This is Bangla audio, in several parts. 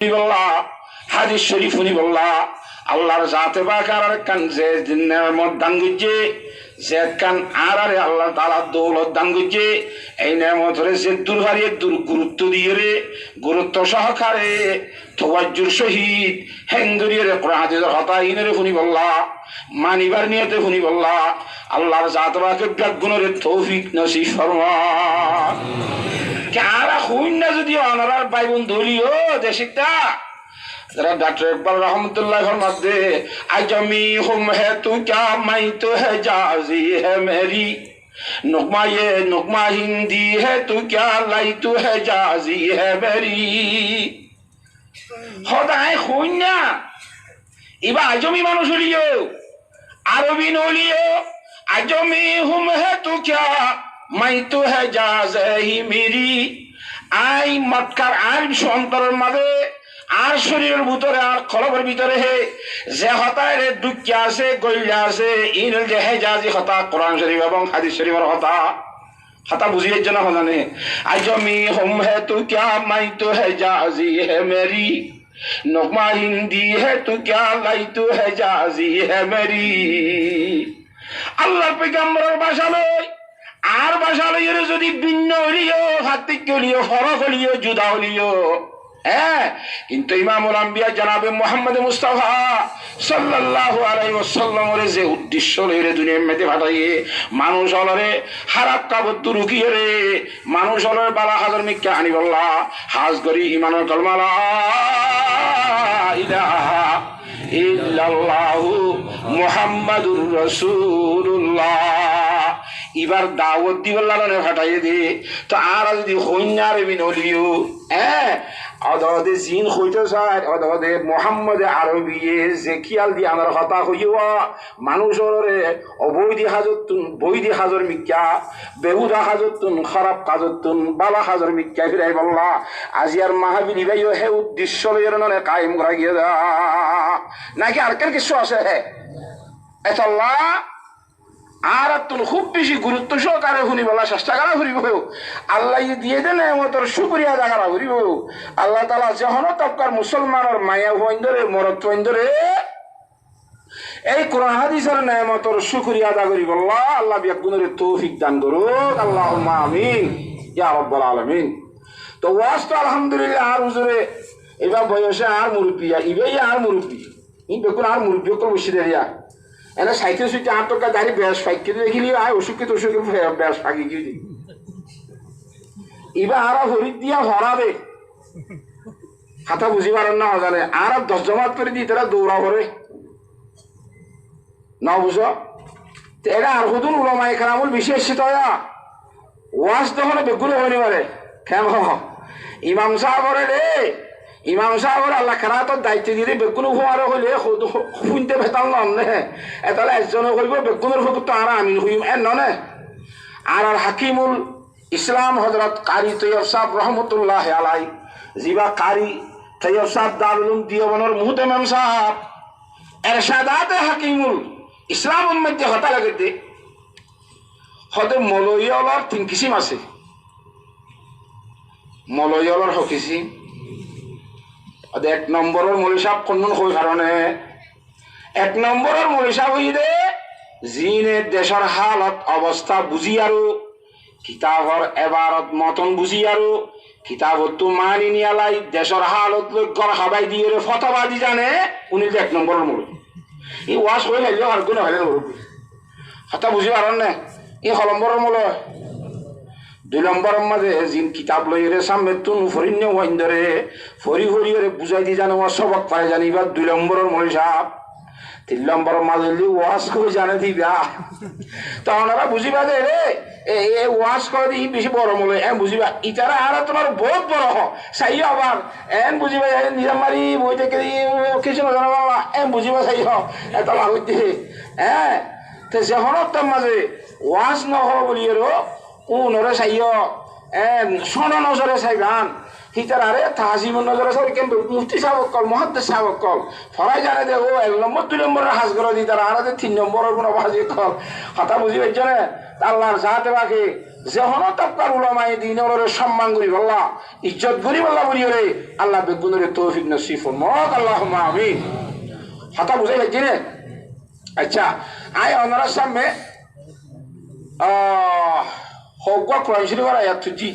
হাদিস শরীফ উনি বললা আল্লাহর জাতে পাকার কান যে নেমত দাঙ্গুজে যে কান আরারে আল্লাহ তাআলা দৌলত দাঙ্গুজে এই নেমতরে যে দুরহারিয়ে গুরুত্ব দিয়ে রে গুরুত্ব সহকারে তওয়াজ্জুর সহিত হেঙ্গুরিয়ে কোরআন হাদিসের কথা ইনরে উনি বললা মানিবার নিয়তে উনি বললা আল্লাহর জাতে পাকে ব্যাগুণের তৌফিক নসিব ফরমান কারা হইন না যদি অনারার ভাই বন্ধু হলিও দেশিকটা जरा डॉक्टर इकबाल रहमतुल्लाह फरमाते अजमी हुम है तू क्या मैं तो है जाजी है मेरी नुकमा हिंदी है तू क्या लाई तू है जाजी है मेरी খোদায় হইন না এবার আজমি মানুষ হলিও আরবি নলিও আজমি হুম হে তু ক্যা মাই তু হে জাজি মেরি আই মক্কার আরব সন্তরের মাঝে আর শরীরের ভিতরে আর কলবের ভিতরে হে যে হতায় রে দুঃখ আছে গইলা আছে ইনল যে হেজাজি হতা কোরআন শরীফ এবং হাদিস শরীফের হতা হতা বুঝিয়ে জন্য হলানে আজমি হুম হে তু ক্যা মাই তু হেজাজি হে মেরি নুকমা হিন্দি হে তু ক্যা লাই তু হেজাজি হে মেরি আল্লাহর পয়গম্বরের ভাষা লই আর ভাষা লইয়ের যদি ভিন্ন হলিও হাতিক হলিও ফরক হলিও জুদা হলিও কিন্তু ইমামুল আম্বিয়া জনাবে মুহাম্মদ মুস্তাফা সাল্লাল্লাহু আলাইহি ওয়াসাল্লামের যে উদ্দেশ্য লইরে দুনিয়ার মধ্যে পাঠাইয়ে মানুষ হলরে হারাপ কাবত রুকিয়ে রে মানুষ হলরে বালা হাজার মিক্কা আনি বললা হাজ করি ইমানের কলমা লা ইলাহা ইল্লাল্লাহু মুহাম্মাদুর রাসূলুল্লাহ এবার দাওয়াত দিবল্লাহনে ফাটাইয়ে দে তো আর যদি হইনারে বিনলিও অদে জিন হইতে চায় অদে মোহাম্মদ আরবি যে খিয়াল দিয়ে আমার কথা হইয়া মানুষের অবৈধি হাজতুন বৈধি হাজর মিক্কা বেহুদা হাজতুন খারাপ কাজতুন বালা হাজর মিক্কা ফিরাই বললা আজিয়ার মাহাবিলি ভাইও হে উদ্দেশ্য লইয়ের ননে কায়েম করা গিয়ে দা নাকি আর কেন কিছু আছে হে এতল্লা আর তুমি খুব বেশি গুরুত্ব সহকারে শুনি বলা চেষ্টা করা ফুরিব আল্লাহ দিয়ে দেন এমতর সুক্রিয়া আদা করা ফুরিব আল্লাহ তাআলা যখন তবকার মুসলমানের মায়া হইন্দরে মরত হইন্দরে এই কোরআন হাদিসের নেমতর সুক্রিয়া আদা করি বললা আল্লাহ বিয়াগুনের তৌফিক দান করুক আল্লাহুম্মা আমিন ইয়া রাব্বাল আলামিন তো ওয়াজ তো আলহামদুলিল্লাহ আর হুজুরে এবার বয়সে আর মুরব্বি ইবেই আর মুরব্বি ই বেকুন আর মুরব্বি কো বসে দেয়া এনে সাইকেল সুইতে আট টাকা দাঁড়িয়ে ব্যাস ফাইকে দেখিলি আয় অসুখে তসুখে ব্যাস ফাঁকি গিয়ে দিই এবার আরো হরিদ দিয়া হরাবে হাতা বুঝি পারেন না জানে আর 10 জমাত করে দিই তারা দৌড়া ভরে না বুঝো এরা আর হুদুন উলামায়ে কেরামুল বিশেষ তয়া ওয়াজ তখন বেগুলো হইনি পারে কেন ইমাম সাহেবরে রে ইমাম সাহেবের আল্লাহ খেরাতর দায়িত্ব দিয়ে বেগুন হওয়ার হইলে শুনতে ভেতাল নে এতালে একজনে হইব বেগুনের হুকুম তো আর আমিন হইম এর ননে আর হাকিমুল ইসলাম হজরত কারি তৈয়ব সাহেব রহমতুল্লাহ আলাই জিবা কারি তৈয়ব সাহেব দারুল উলুম দিওবনের মুহতামিম সাহেব এরশাদাতে হাকিমুল ইসলামের মধ্যে হতা লাগে হতে মলয়লার 3 কিসিম আছে মলয়লার হকিসি এক নম্বরের মলিসাব কোন হই কারণে এক নম্বরের মলিসাব হই দে জিনে দেশের হালত অবস্থা বুঝি আৰু কিতাবর এবারত মতন বুঝি আৰু কিতাবত তো মানি নিয়ালাই দেশের হালত গড় হাবাই দিয়ে ফতোয়াদি জানে উনি এক নম্বরের মূল এই ওয়াজ হই লাইলো আর কোন হইলে কথা বুঝি পারেন না এই নম্বরের মূল 2 নম্বরের মাঝে জিন কিতাব লইরে সামনে তুন ফরিন্য ওয়াইন্দরে ফরি ফরিরে বুঝাই দি জানো সবক পায় জানিবা 2 নম্বরের মলিসাব 3 নম্বরের মাঝে ওয়াজ কই জানে দিবা তা ওনারা বুঝিবা দে রে এই ওয়াজ করে দি বেশি বড় মলে এম বুঝিবা ইতারা আর তোমার বহুত বড় হ সাই আবার এম বুঝিবা নিজামারি বই থেকে কিছু না জানো বাবা এম বুঝিবা সাই হ এটা লাগুতে তো যখন তার মাঝে ওয়াজ নহ বলিয়েরো উনরে চাইও শোনো নজরে চাইবান হিতার আরে তাজিমুন নজর সরি কেন মুফতি সাহেব কল মুহাদ্দিস সাহেব কল ফরাই জানে দে ও 1 নম্বর 2 নম্বরের হাজ করে দি তার আরে 3 নম্বরের কোন বাজি কল কথা বুঝি পাইছো না আল্লাহর জাতে বাকি যখন তবকার উলামায়ে দ্বীনের সম্মান করি আল্লাহ ইজ্জত করি আল্লাহ বলি রে আল্লাহ বেগুনের তৌফিক নসিব ফরমাক আল্লাহুম্মা আমিন কথা বুঝাই পাইছি না আচ্ছা আয় ওনার সামনে হগwa কোরআন শরীফের আয়াত তুজি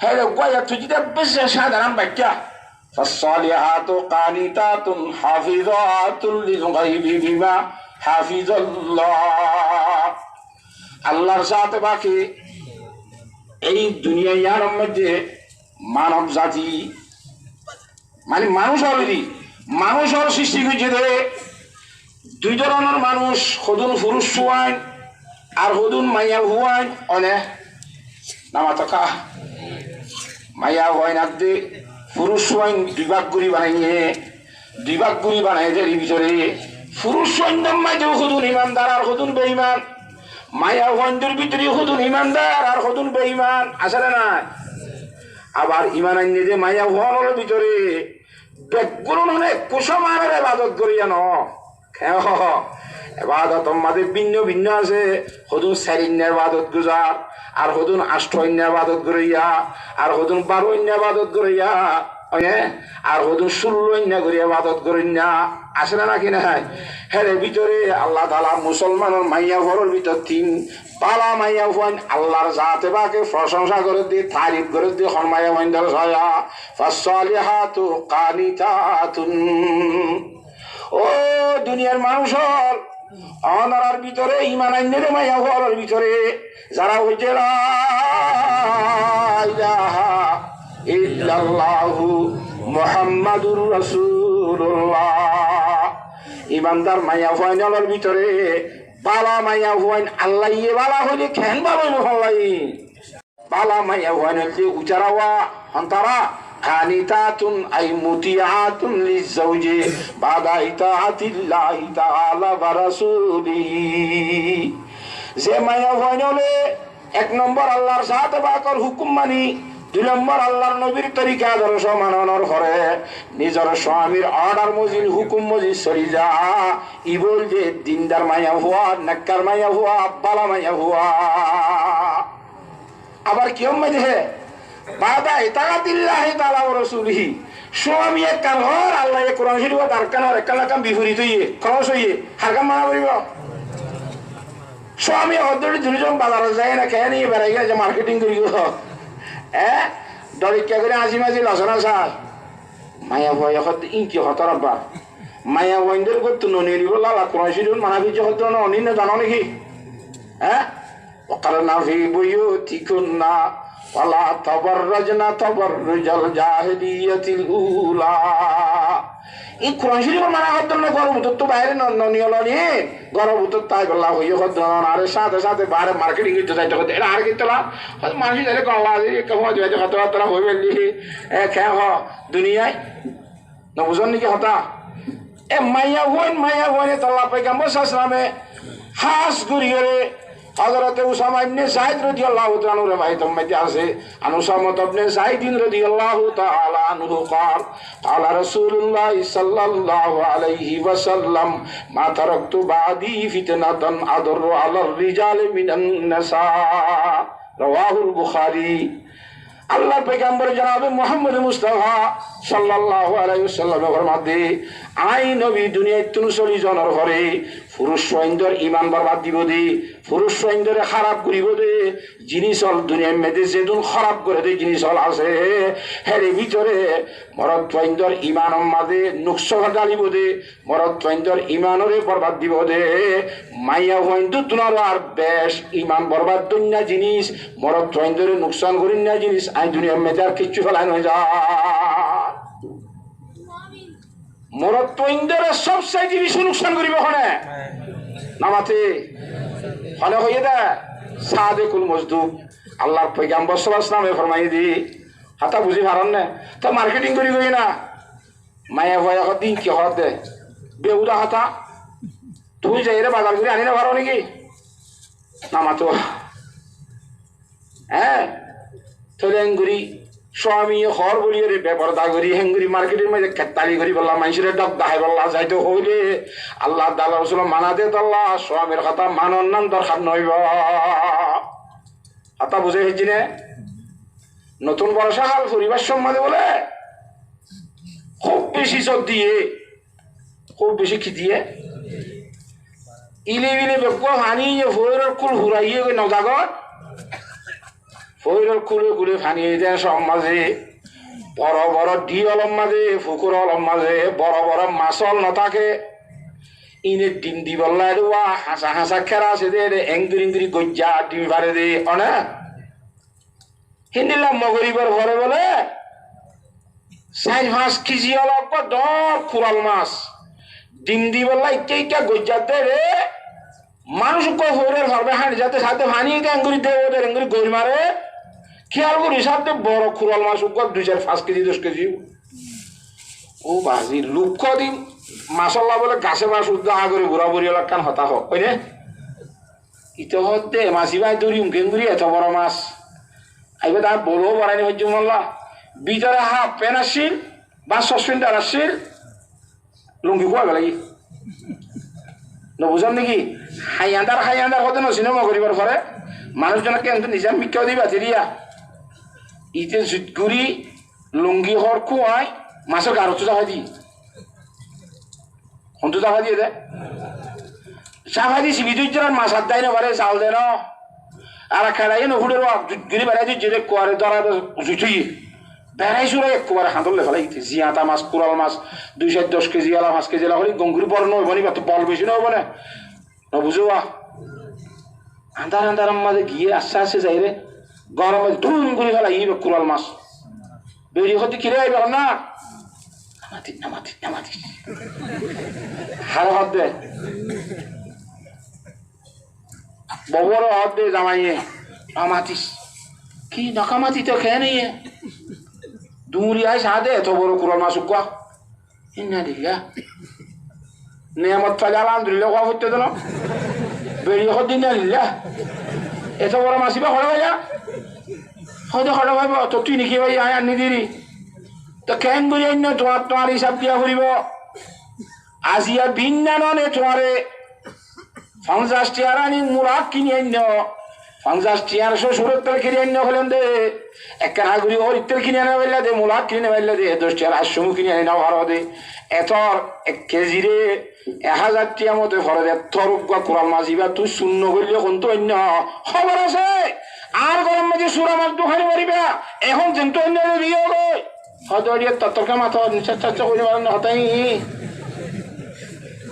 হ্যাঁ আয়াত তুজিটা বেশ সাধারণ বাক্য ফাসসালিহাতু কানিতাতুন হাফিজাতুল লিলগাইবি বিমা হাফিজাল্লাহ আল্লাহর সাথে বাকি এই দুনিয়ার মধ্যে মানব জাতি মানে মানুষ অলরেডি মানুষ আর সৃষ্টি হয়েছে ধরে 2 ধরনের মানুষ হদুন পুরুষ হওয়ান আর হদুন মাইয়া হওয়ান অনেক নামাতকা মাইয়া হওয়ান আদে পুরুষ হওয়ান 2 ভাগ করে বানাইয়ে এর ভিতরে পুরুষ সৈন্যম মাইতে হদুন ইমানদার আর হদুন বেঈমান মাইয়া হওয়ানদের ভিতরে হদুন ইমানদার আর হদুন বেঈমান আছে না আবার ইমান আইনে যে মাইয়া হওয়ানোর ভিতরে বেগুন অনেক কুসমানের ইবাদত করিয়া ন এবাদত আমাদের ভিন্ন ভিন্ন আছে হদুন 4 ইবাদত গুজার আর হদুন 8 ইবাদত করিয়া আর হদুন 12 ইবাদত করিয়া আর হদুন 16 করিয়া ইবাদত করেন না আসে না নাকি না হ্যাঁ ভিতরে আল্লাহ তাআলা মুসলমানের মাইয়া ঘরের ভিতর 3 পালা মাইয়া হন আল্লাহর জাতে বাকে প্রশংসা করে দিয়ে তারিফ করে দিয়ে হন মাইয়া হন দর ছায়া ফাসসালিহাতু কানিতাতুন ও দুনিয়ার মানুষের অনার ভিতরে ঈমান আইনের মাইয়া ঘরের ভিতরে যারা হইছে লা ইলাহা ইল্লাল্লাহু মুহাম্মাদুর রাসূলুল্লাহ ইমানদার মাইয়া ফাইনালের ভিতরে বালা মাইয়া হইন আল্লাহ ইয়ে বালা হইলে কেন বালা হলাই বালা মাইয়া হইন যে উচারাওয়া হন্তারা কানিতাতুন আই মুতিআতুন লিজাওজি বাদা ইতাআতিল্লাহি তাআলা ওয়া রাসূলিহি যে মাইয়া হইনলে 1 নম্বর আল্লাহর সাথে বাকর হুকুম মানি 2 নম্বর আল্লাহর নবীর তরিকা আদর্শ মানানোর পরে নিজের স্বামীর অর্ডার মজিল হুকুম মজিল সরি যা ইবল যে দিনদার মাইয়া হুয়া নাক্কার মাইয়া হুয়া বালা মাইয়া হুয়া আবার কিয়ম মাঝে বাদা ইতাআতিল্লাহি তাআলা ওয়া রাসূলিহি স্বামী এক কাম হর আল্লাহ কোরআন শরীফ আর কানার কালাকাম বিপরীত হইয়ে খরচ হইয়ে হারকাম মানা করিব স্বামী অদরি দুজন বাজারে যায় না খেয়ে নিয়ে বেড়াই গেছে মার্কেটিং করিব দরিকা করে আজি মাঝি লসনা সার মায়া ভয় ইনকি হতরাব্বা মায়া ভয়দের করতো ননিব লালা কোরআন শরীফ মানা কিছু হতো না অনিন্য জানো নাকি ওকালনা ফি বুয়ুতিকুন্না ওয়ালা তাবাররাজনা তাবাররুজাল জাহিলিয়াতিল উলা এই কোরআন শরীফ মানা হতো না গর্ভবতী তো বাইরে ননিয়ল নিয়ে গর্ভবতী তাই বলা হইয় হতো না আরে সাথে সাথে বাইরে মার্কেটিং করতে যাইতে হতো এটা আর কি তোলা মানুষ যারে কলা দিয়ে কেমন যাইতে হতো তোরা হই বললি খে হ দুনিয়ায় নবুজন নাকি হতা মাইয়া হইন তোলা পয়গাম্বর সাল্লামে হাস ঘুরিয়ে হযরত উসামা ইবনে যায়েদ রাদিয়াল্লাহু তাআলা আনহু রওয়ায়াত মধ্যে আছে আন উসামা ইবনে যায়েদ রাদিয়াল্লাহু তাআলা আনহু قال قال رسول الله صلى الله عليه وسلم ما تركت بعدي فتنة أضر على الرجال من النساء رواه البخاري আল্লাহ পয়গম্বর জনাবে মুহাম্মদ মুস্তাফা সাল্লাল্লাহু আলাইহি ওয়াসাল্লাম ফরমাতে আই নবী দুনিয়ায় 39 জনের ঘরে পুরুষ সৈন্যর ঈমান বরবাদ দিব দে পুরুষ সৈন্যরে খারাপ করিব দে জিনিস হল দুনিয়ার মধ্যে যেদুন খারাপ করে দে জিনিস হল আছে হের ভিতরে মরদ সৈন্যর ঈমানের মাঝে নুকসা ডালিব দে মরদ সৈন্যর ঈমানরে বরবাদ দিব দে মাইয়া হইন্দু তুনার আর বেশ ঈমান বরবাদ দুনিয়া জিনিস মরদ সৈন্যরে নুকসান করিন না জিনিস আই দুনিয়ার মধ্যে আর কিচ্ছু ফেলানো হয়ে যায় মরদ সৈন্যরে সব সাইডে বেশি নুকসান করিব হনে নামাতে হলে হইয়ে দে সাদেকুল মজদুব আল্লাহর পয়গম্বর সাল্লাল্লাহু আলাইহি ওয়াসাল্লামে ফরমাই দি হাতা বুঝি পারন না তো মার্কেটিং করি গই না মায়া ভয় দিন কি হত দে বেউদা হাতা তুই যাই রে বাজার করে আনি না পারো নাকি নামাতো তোলেঙ্গুরি স্বামী হর বলিয়ে রে বেপরদা করি হেঙ্গুরি মার্কেটের মধ্যে কেতালি করি বললাম মানুষের ডক দাহাই বললা যাইতে হইলে আল্লাহ দাল্লাহ রসুল মানাতে তাল্লাহ স্বামীর কথা মানন নাম দরকার নইব কথা বুঝে হয়েছি না নতুন বর্ষা হাল পরিবার সম্মানে বলে খুব বেশি চোখ দিয়ে খুব বেশি কি দিয়ে ইলে বিলে বেকুয়া ফানিয়ে ফৈরের কুল হুরাইয়ে নজাগর ফৈরের কুলে কুলে ফানিয়ে দেয় সব মাঝে বড় বড় ডি অলম মাঝে ফুকুর অলম মাঝে বড় বড় মাছল নথাকে ইনে ডিম দি বললা দেওয়া হাসা হাসা খেরা আছে দে এঙ্গুরি এঙ্গুরি গজ্জা ডিম ফারে দে অনে হিন্দিলাম মগরিবার ঘরে বলে 4-5 কেজি অলপ ডর কুরাল মাছ ডিম দি বললা ইটা গজ্জা দে রে মানুষ ফৈরের ঘর হাঁটি যাতে সাথে ফানিয়ে এঙ্গুরি দে ওদের এঙ্গুরি গই মারে খেয়াল করি সাথে বড় কুরাল মাছ 2-4-5 কেজি 10 কেজি ও বাজি লক্ষ দিন মাসাল্লাহ বলে গাছে মাছ উদ্যোগ করে ঘুরা বুড়ি কান হতা হোক ওই ইতো হতে মাছি ভাই দৌড়ি উঙ্কেঙ্গুরি এত বড় মাছ আইবে তার বড়ও বাড়াইনি হচ্ছে মোল্লা ভিতরে হাফ প্যান্ট আসছিল বা সসপেন্টার আসছিল লুঙ্গি খোয়া গেল বুঝাম নাকি হাইয়ান্দার হতে নছিল মগরিবার ঘরে মানুষজনকে কিন্তু নিজের মিক্কাও দিবা তেরিয়া ইতে জুটগুড়ি লুঙ্গি হর খুয়াই মাছের গারতো চাফা দি হন্তু চাফা দিয়ে দে চাফা দিছি বিদ্যুৎ মাছ হাত দেয় না পারে চাল দেয় না আর খেলাই নুকুড়ে জুটগুড়ি বেড়াই দিচ্ছে যে কুয়ারে ধরা জুটুই বেড়াই চুরাই একবারে হাঁদলে ফেলাই গেছে জিয়াতা মাছ কুরাল মাছ 2-10 কেজি আলা 5 কেজি আলা হলে গঙ্গুরি বড় নইব নি তো বল বেশি নইব না বুঝুয়া আন্ধার মাঝে গিয়ে আস্তে আস্তে যাই রে গরমে ধুম করে ফেলাই ইবে কুরাল মাছ বেরিয়ে হতে কিরে আইবে না নামাতি হার হাত দে বড় হাত দে জামাইয়ে নামাতিস কি নাকামাতি তো খেয়ে নিয়ে দুমুরি আয় সাদে এত বড় কুরাল মাছ উকা ইন্না দিল্লা নিয়ামত ফালে আলহামদুলিল্লাহ কোয়া হইতে দিল বেরিয়ে হত দিন দিল্লা এত বড় মাছিবা খড়া ভাইয়া হয়তো খড়া ভাইব তো তুই নাকি ভাই আয় আনি দিরি তো কেন করি অন্য তোমার হিসাব দিয়া ফুরিব আজিয়া ভিন্ন ননে তোমারে 50 টিয়ার আনি মুরাক কিনি অন্য 50 টিয়ার শ্বশুরের তেল কিনে অন্য হলেন দে এক হাগুড়ি ওর তেল কিনে আনে পারলে দে মুলাক কিনে পারলে দে 10 টিয়ার 800 কিনে আনি না ভালো দে এতর 1 কেজি রে 1000 টিয়ার মধ্যে ভরে দে তোর কুরাল মাছ ইবা তুই শূন্য করলে কোন তো অন্য খবর আছে আর গরম মাঝে সুরা মাছ দোকানে মারিবা এখন যেন অন্য দিয়ে গই হয়তো ততকে মাথা নিচা করে পারেন হতাই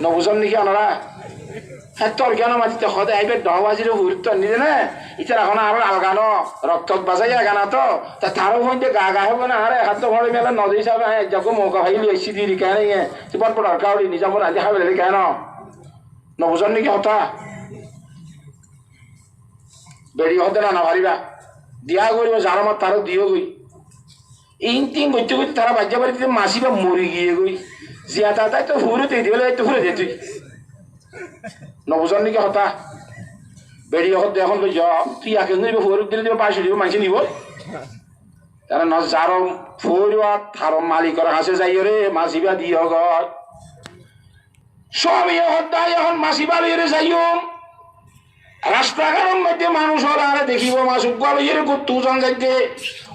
নবুঝাম নাকি ওনারা হ্যাঁ তোর কেন মাঝিতে সদায় আইবে 10 বাজিরে গুরুত্ব নিদে না ইচ্ছা এখন আরো আলগানো রক্ত বাজাই গানা তো তারও হইতে গা হবে না আরে হাত ভরে মেলা নদী হিসাবে যখন মৌকা ভাইলি এসি দিয়ে কেন পট পট কাউরি নিজা মনে আজ খাবে কেন নবুঝাম নাকি হতা বেড়ি হতে না ভারিবা দিয়া করিব যার আমার তারও দিও গই ইন করতে করতে তারা বাজ্যা বাড়িতে মাসিবা মরি গিয়ে গই জিয়া তাই তো ফুরে দিয়ে বলে তো ফুরে দে তুই নবুঝার নাকি হতা বেরিয়ে হতে এখন লই যা তুই একে নিব ফুরে দিলে দিব 500 দিব মাইছে নিব তারা ন যারো ফুরবা থার মালিকর হাসে যাই রে মাসিবা দিও গয় সবই হতা এখন মাসিবা লইরে যাইও রাস্তাঘাটের মধ্যে মানুষ ওরা আরে দেখিব মাছ উগাল ইয়ে তুজন যাইতে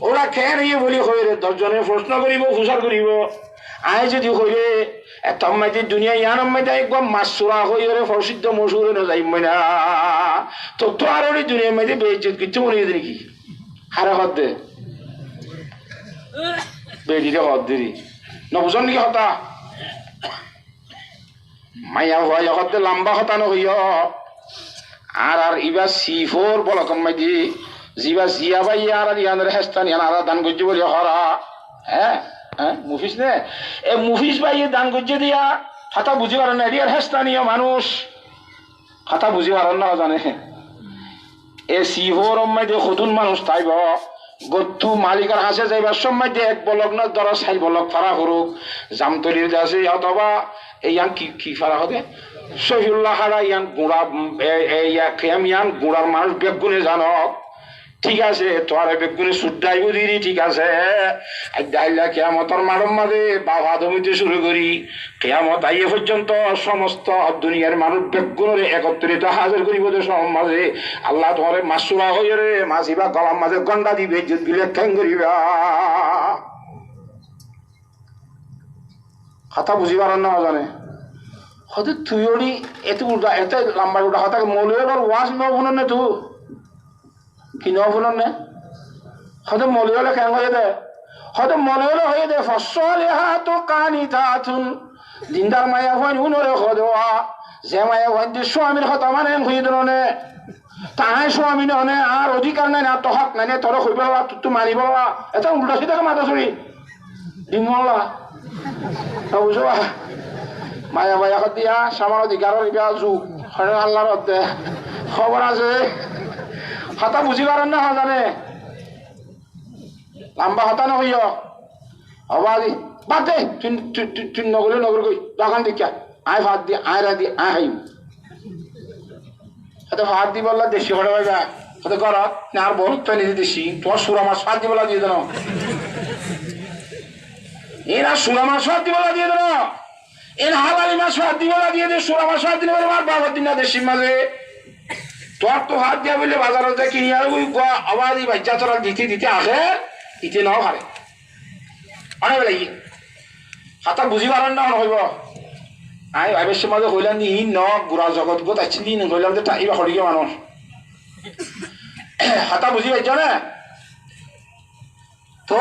ওরা খেয়ে নিয়ে বলি হইরে 10 জনের প্রশ্ন করিব ফুসার করিব আয় যদি হইলে তোমাদের দুনিয়া ইয়ান মধ্যে একদম মাছ চোরা হইরে প্রসিদ্ধ মশুরে না যাইব না তো আর ওই দুনিয়ার মধ্যে বেইজ্জত কিছু মনে হইতে নাকি হারে হদ দে বেডিরে হদ দেরি নবুঝন নাকি হতা মাইয়া হইয়া হদ দে লম্বা হতানো হইয়া আর ইবা C4 বলকম মাইদি জিবা জিয়া ভাই আর ইয়ানের হেস্তান ইয়ান আর দান গজ্জ বলি হরা হ্যাঁ মুফিস নে এ মুফিস ভাই দান গজ্জ দিয়া কথা বুঝি পারেন না এরিয়ার হেস্তানীয় মানুষ কথা বুঝি পারেন না জানে এ C4 মাইদি খুদুন মানুষ তাইব গত্তু মালিকার হাসে যাইবার সময় যে 1 বলক না 4 বলক ফারা করুক জামতলির যাচ্ছে অথবা এই ইয়ান কি ফারা হবে সহিউল্লাহ হারা ইয়ান গুড়া ইয়ান গুড়ার মানুষ বেগুনে জানক ঠিক আছে তোর বেগুনে সুদ্ধাইব দিদি ঠিক আছে আইলা কেয়ামতর মানব মাঝে বাবা দমিতে শুরু করি কেয়ামত আইয়ে পর্যন্ত সমস্ত দুনিয়ার মানুষ বেগুনের একত্রিত হাজির করিব যে সব মাঝে আল্লাহ তোমার মাসুরা হয়ে রে মাসিবা গলার মাঝে গন্ডা দিবে যেগুলি খ্যাং করিবা কথা বুঝিবার না জানে হয়তো তুই ওরি এত উল্টা এত লম্বা উল্টা হতা মৌলের ওয়াজ ন শুনো নে তুই কি ন শুনো নে হয়তো মলি হলে খ্যাং হয়ে দে হয়তো মনে হলে হয়ে দে ফসল তো কানি থাকুন দিনদার মায়া হয় উনরে হদোয়া যে মায়া হয় যে স্বামীর হতা মানে হয়ে দিল নে তাই স্বামী নে আর অধিকার নাই না তো হক নাই তোর হই বলা তুই মারি বলা এটা উল্টা সিধা মাথা ছড়ি ডিম বলা বুঝবা মায়া মায়া দিয়া সামার অধিকারের ইবা যুগ আল্লাহর দে খবর আছে হতা বুঝি পারেন না জানে লম্বা হতা নহইয় হবাদি বাদ দে তুই নগলে নগর কই দোকান দেখিয়া আয় ভাত দিয়ে আয় রা দিয়ে আয় হাইম হয়তো ভাত দি বললা দেশি হরে ভাইবা হয়তো ঘরত না আর বহুত তো নিজে দেশি তোমার সুরা মাছ ভাত দিবলা দিয়ে দেন এরা সুরা মাছ ভাত দিবলা দিয়ে দেন এর হালালি মাছ ভাত দিবলা দিয়ে দে সুরা মাছ ভাত দিলে আমার বাবার দিন না দেশির মাঝে তোর তো হাত দিয়া বললে বাজারে কিনি আর ওই আবাদি বাচ্চা তোরা দিতে দিতে আসে ইতে নাও হারে অনেক বেলা হাতা বুঝি পারেন না হইব আই ভাবের মাঝে হইলাম নি ন গুড়া জগৎ গোত আছি দিন হইলাম যে টাইবা হরিগে মানুষ হাতা বুঝি পাইছ না তো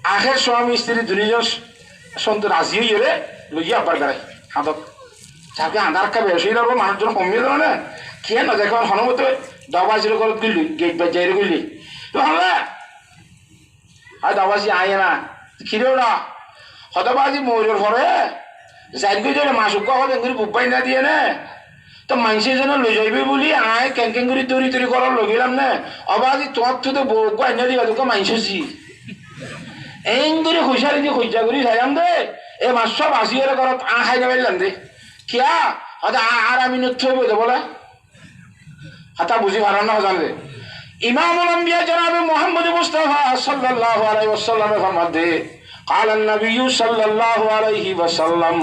আখের স্বামী স্ত্রী দুজন সন্ত রাজি হয়ে রে লইয়া আবার বেড়াই হাতত যাকে আধার কার্ড বেশি লাগবো মানুষজন কমিয়ে দেবো না কে না দেখো হনুমত দাবাজির ঘর গিলি গেট বাজাই গিলি তো হবে আর দাবাজি আয় না খিরেও না হতবাজি ময়ূরের পরে যাই গই যাবে মাসুক হতে করে বুবাই না দিয়ে নে তো মানুষে যেন লই যাইবে বলি আয় ক্যাং করে তৈরি তৈরি করার লগিলাম না অবাজি তোর তো বউ আইনা দিবা তোকে মাইসছি এই করে খুঁজারি দিয়ে খুঁজা করি যাইলাম দে এ মাস সব আসি এর ঘরত খাই যাবাইলাম দে কিয়া হয়তো আর আমি নথ্য হইব দে বলে হাতা বুঝি ভাড়া না জানলে ইমামুল আম্বিয়া জনাবে মুহাম্মদ মুস্তাফা সাল্লাল্লাহু আলাইহি ওয়াসাল্লামের ফরমাতে قال النبي صلى الله عليه وسلم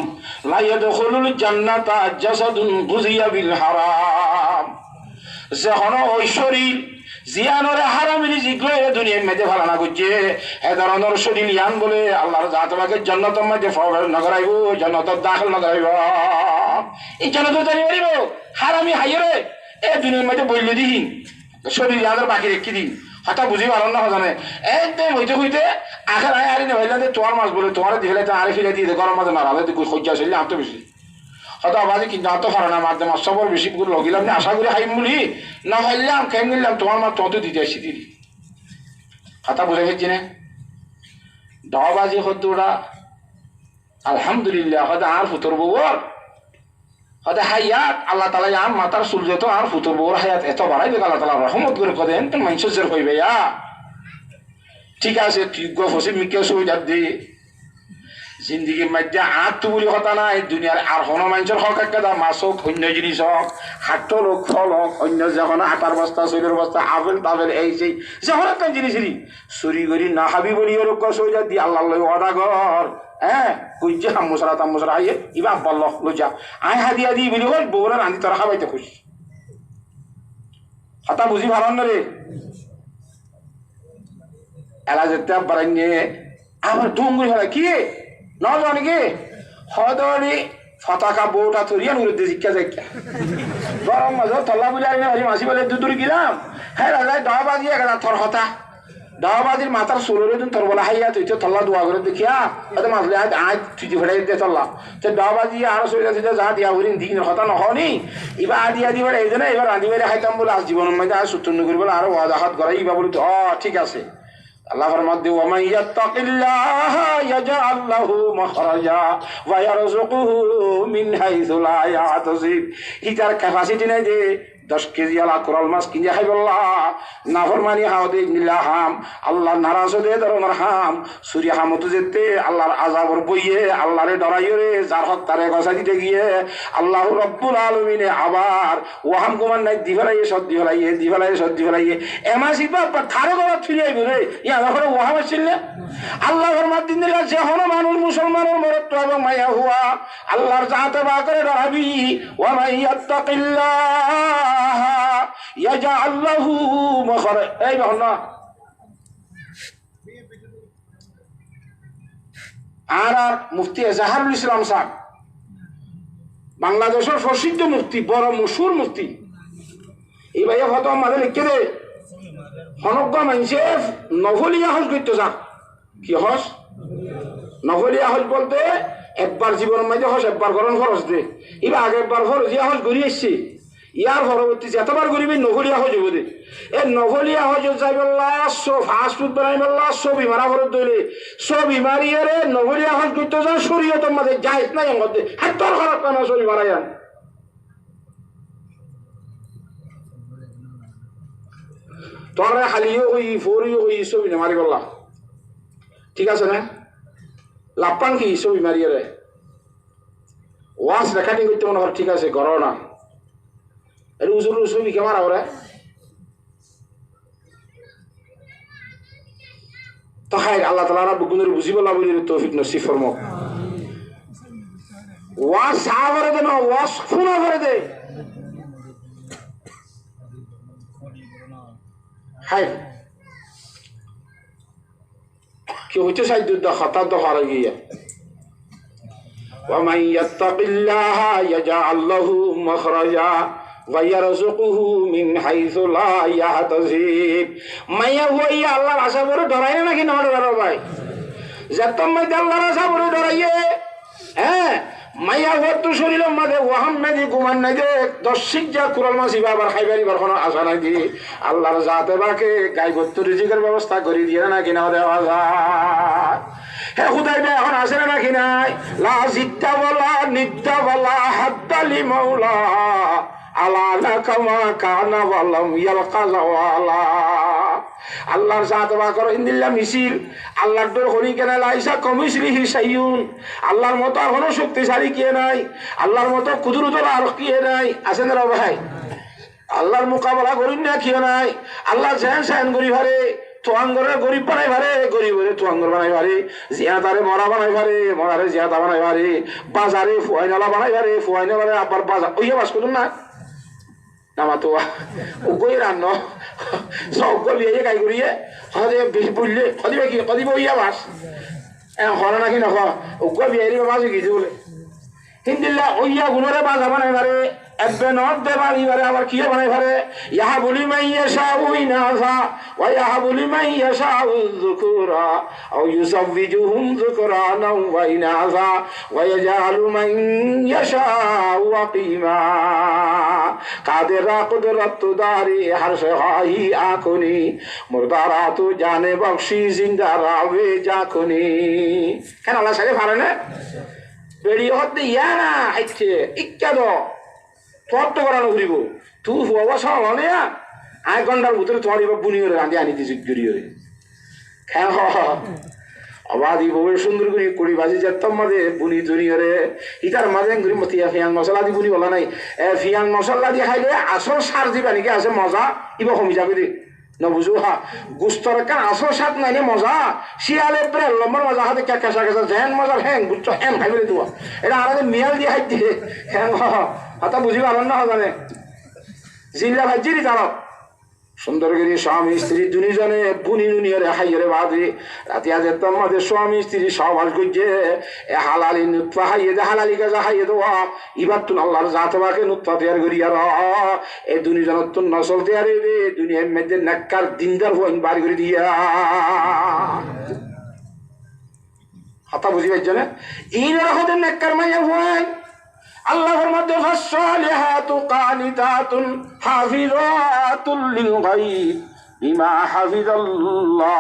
لا يدخل الجنة جسد غذي بالحرام যখন ওই শরীর জিয়ানরে হারামিরি জিগলে দুনিয়ার মধ্যে ভালো না করছে এ ধরনের শরীর ইয়ান বলে আল্লাহর জাতবাকে জান্নাতের মধ্যে প্রবেশ নগরাইব জান্নাতের দাখিল নগরাইব এই জান্নাত জানি পারিব হারামি হাইরে এ দুনিয়ার মধ্যে বইলে দিন শরীর ইয়াদের বাকি রেখে দিন হঠাৎ বুঝি পারো না জানে একদম হইতে হইতে আখার আয় আরে হইলে তোমার মাছ বলে তোমার দিলে তো আরে ফিরে দিয়ে গরম মাঝে নাড়ালে সজ্জা চললে আনতে বেশি হয়তো আবাদি কিন্তু আনতে পারো না মাধ্যমে মাছ সবর বেশি করে লগিলাম না আশা করি হাইম বলি না হাইলাম খেয়ে নিলাম তোমার মাছ তত দিতে আসি দিদি হাতা বুঝে ফেলছি না দবাজি হতো ওরা আলহামদুলিল্লাহ হয়তো আর ফুতর বউর হয়তো হাইয়াত আল্লাহ তালা আর মাতার সূর্য তো আর ফুতর বউর হায়াত এত বাড়াই দেখ আল্লাহ তালা রহমত করে কদেন তো মানুষের হইবে ঠিক আছে তুই গফসি মিকে সুবিধা দি জিন্দিগির মধ্যে আর তো বলি কথা নাই দুনিয়ার আর হন মানুষের হক একটা দাম মাছ হোক অন্য জিনিস হোক হাট হোক ফল হোক অন্য যখন আটার বস্তা শরীরের বস্তা আপেল তাপেল এই সেই যখন একটা জিনিস চুরি করি না হাবি বলি ওরক সুবিধা দি আল্লাহ অদা ঘর হ্যাঁ কইছে হামুসরা তামুসরা আইয়ে ইবা বলল লজা আয় হাদিয়া দি বলি বল বউরা রান্ধি তোরা খাবাইতে খুশি হাতা বুঝি ভালো না রে এলা যেতে বারাইনে আমার ডুঙ্গুরি হলা কি ন জানি কি হদরি ফতাকা বউটা তরিয়া নুরুদ্দি শিক্ষা যাইকা গরম মাঝে তল্লা বুঝে আইনে ভাজি মাসি বলে দুদুরি গিলাম হ্যাঁ রাজাই দহা বাজি একটা থর হতা দহবাজির মাথার সুরের দিন তোর বলা হাইয়া তুই তো তল্লা দোয়া করে দেখিয়া হয়তো মাসলে আজ তুই ফেরাই দিয়ে তল্লা তো দহবাজি আরো শরীর যা দিয়া হরিণ দিন হতা নহনি এবার আদি আদি বেড়ে এই জন্য এবার আদি বেড়ে খাইতাম বলে আজ জীবনের মধ্যে আর সূত্র নগরী বলে আরো ওয়াদাহাত করাই ইবা বলি তো ঠিক আছে আল্লাহ ফরমাতে ওয়ামান ইয়াত্তাকিল্লাহ ইয়াজআল লাহু মাখরাজা ওয়া ইয়ারযুকুহু মিন হাইসু লা ইয়াহতাসিব ইতার ক্যাপাসিটি নাই যে 10 কেজি আলা কোরাল মাছ কিনে খাই বললা নাফরমানি হাও দে নিলা হাম আল্লাহ নারাজ দে ধরনের হাম সূর্য হামতো যেতে আল্লাহর আযাবর বইয়ে আল্লাহরে ডরাইও রে যার হক তারে গসা দিতে গিয়ে আল্লাহ রব্বুল আলামিনে আবার ওহাম কুমান নাই দিফালাইয়ে সদ্দি ফেলাইয়ে এমাসি বাপ থারো গলা ফিরে আইব রে ইয়া যখন ওহাম ছিল আল্লাহ ফরমাত দিন দিলা যে হলো মানুষ মুসলমানের মরত্ব এবং মায়া হুয়া আল্লাহর জাতে বা করে ডরাবি ওয়া মাইয়াত্তাকিল্লাহ ইয়াজআল লাহু মাখরাজ এই না আর মুফতি এজাহারুল ইসলাম সাহেব বাংলাদেশের প্রসিদ্ধ মুফতি বড় মশহুর মুফতি এই ভাইয়া হয়তো আমাদের লিখে দে হনজ্ঞ মানুষে নভলিয়া হজ করতে যাক কি হজ নভলিয়া হজ বলতে একবার জীবনের মাঝে হজ একবার গরম খরচ দে এবার আগে একবার খরচ ইয়া হজ ঘুরিয়ে এসছে ইয়ার পরবর্তী যতবার ঘুরিবি নভলিয়া হজ হইব দে এই নভলিয়া হজ যাই বললা ফাস্ট ফুড বানাই বললা ছবি মারা খরচ দইলে ছবি মারিয়ে রে নভলিয়া হজ করতে যা শরীয়তের মাঝে জায়েজ নাই মধ্যে হাতর খারাপ কেন ছবি মারাই আন তোরা হালিও হই ফরিও হই ছবি না মারি বললা ঠিক আছে না লাপান কি ছবি মারিয়ে রে ওয়াজ রেকর্ডিং করতে মনে হয় ঠিক আছে করো না এর উজুর ছবি কে মারা ওরা তো হাই আল্লাহ তাআলা রাব্বুল গুনের বুঝি বলা বলি তৌফিক নসিব ফরমাও ওয়াজ সাহাবারে দে না ওয়াজ শুনা করে দে হাই কি হচ্ছে সাইদুদ্দ খাতা তো হারা গিয়া ومن يتق الله يجعل له مخرجا ويرزقه من حيث لا يحتسب মাইয়া হইয়া আল্লাহর আশা করে ডরাই না নাকি না ডরাও ভাই যতম মধ্যে আল্লাহর আশা করে ডরাইয়ে হ্যাঁ মাইয়া হতো শরীরের মাঝে ওয়াহাম নাই দি গুমান নাই দে 10 যা কুরাল মাছ ইবার খাইবারি বার কোনো আশা নাই দি আল্লাহর জাতে বাকে গায়বত্ব রিজিকের ব্যবস্থা করে দিয়ে না কিনা দেওয়া যায় হে খুদাই বে এখন আসে না কি নাই লা জিদ্দা ওয়ালা নিদ্দা ওয়ালা হাদ্দালি মাওলা আলা লাকামা কানা ওয়ালাম ইয়ালকা জাওয়ালা আল্লাহর জাত বা করো ইন্দিল্লা মিছিল আল্লাহর দর হরি কেনা লাইসা কমিসলিহি সাইয়ুন আল্লাহর মতো আর কোনো শক্তিশালী কে নাই আল্লাহর মতো কুদরতুল আর কে নাই আছেন রে ভাই আল্লাহর মোকাবেলা করিন না কি নাই আল্লাহ জান সান করি ভারে তোয়াঙ্গরে গরিব বানাই ভারে গরিবরে তোয়াঙ্গর বানাই ভারে জিয়াদারে মরা বানাই ভারে মরারে জিয়াদা বানাই ভারে বাজারে ফুয়াইনালা বানাই ভারে ফুয়াইনালা আবার বাজার ওইয়া বাস করুন না নামা তো ও কই রান্ন সব গলিয়ে গাই করিয়ে হদে বুঝলে কদিবে কি কদিবে ওইয়া বাস হরে নাকি নখ ও বিহারি বাজে গিয়েছে বলে হিন্দিল্লা ওইয়া গুণরে বাজা বানাই ভারে ebbe not de bari bare abar kiye banay bhare yahabu liman yasha'u inatha wa yahabu liman yasha'u dhukura aw yuzawwijuhum dhukrana wa inatha wa yaj'alu man yasha'u aqima qadira qudratu dari har shahi akuni murdaratu jane bakshi zindara ve jakuni kan Allah sare bhare na bedi hotte yana hicche ikkado তত্ত্ব করানো ঘুরিব তুই হওয়া সব হলে আধ ঘন্টার ভিতরে তোমার এবার বুনি করে রাঁধে আনি দিয়েছি জড়িয়ে হ্যাঁ অবাধি বউয়ের সুন্দর করে কুড়ি বাজি যেতাম মাঝে বুনি জড়িয়ে ইটার মাঝে ঘুরি মতিয়া ফিয়াং মশলা দি বুনি বলা নাই ফিয়াং মশলা দিয়ে খাইলে আসল সার দিবা নাকি আছে মজা ইবা কমি যাবে রে নবুঝো হা গুস্তর কান আসল স্বাদ নাই নে মজা শিয়ালে প্রে লম্বর মজা হাতে কেসা কেসা যেন মজার হ্যাং গুচ্ছ হ্যাং খাইবে রে তোমার এটা আলাদা মিয়াল দিয়ে খাইতে হ্যাং হাতা বুঝিব আনন্দ হবে জিল্লা ভাজিরি তার সুন্দরগিরি স্বামী স্ত্রী দুজনে বুনি নুনিয়ারে হাইরে বাদে রাতে আজ তোমাদের স্বামী স্ত্রী সবাস করছে এ হালালি নুৎফা হাইয়ে দে হালালি গাজা হাইয়ে দেওয়া এবার তুন আল্লাহর জাতবাকে নুৎফা তৈয়ার করিয়া এই দুজনের তো নসল তৈয়ার হইবে দুনিয়ার মধ্যে নাক্কার দিনদার হইন বাড়ি করে দিয়া হাতা বুঝি পাইছে না এই রকমের নাক্কার মাইয়া হইন আল্লাহর মধ্যে ফাসসালিহাতু কানিতাতুন হাফিজাতুল লিল গায়ব বিমা হাফিজাল্লাহ